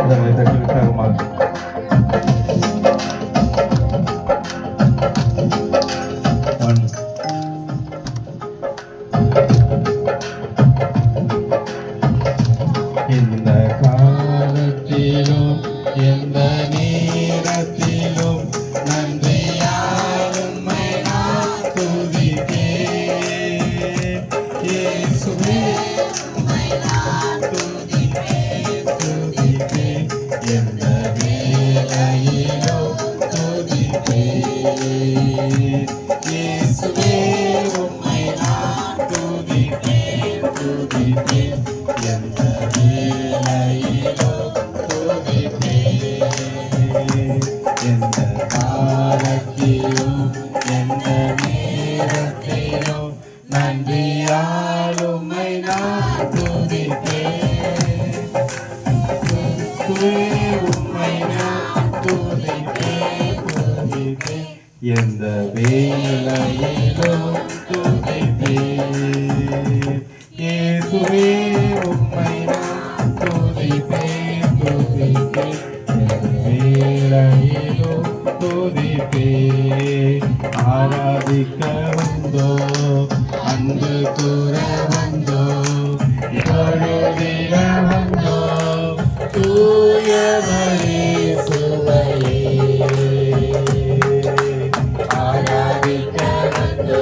அதனை தட்டி உற்சாகமாக இந்த காலத்திலும் எந்த நேரத்திலும் நன்றியால் உம்மை நான் துதிப்பேன். இயேசுவே உம்மை நான் துதிப்பேன், துதிப்பேன். எந்த வேளையிலும் துதிப்பேன். இயேசுவே உம்மை நான் துதிப்பேன், துதிப்பேன். எந்த வேளையிலும் துதிப்பேன். எந்த காலத்திலும் எந்த நேரத்திலும் நன்றியால் உம்மை நான் துதிப்பேன். உம்மை நான் துதிப்பேன், துதிப்பேன். எந்த வேளையிலும் துதிப்பேன். இயேசுவே உம்மை நான் துதிப்பேன், துதிப்பேன். எந்த வேளையிலும் துதிப்பேன். ஆராதிக்க வந்தோ, அன்பு கூற வந்தோ, தொழுதிட வந்தோ, தூயவரே சுவையே. ஆராதிக்க வந்தோ,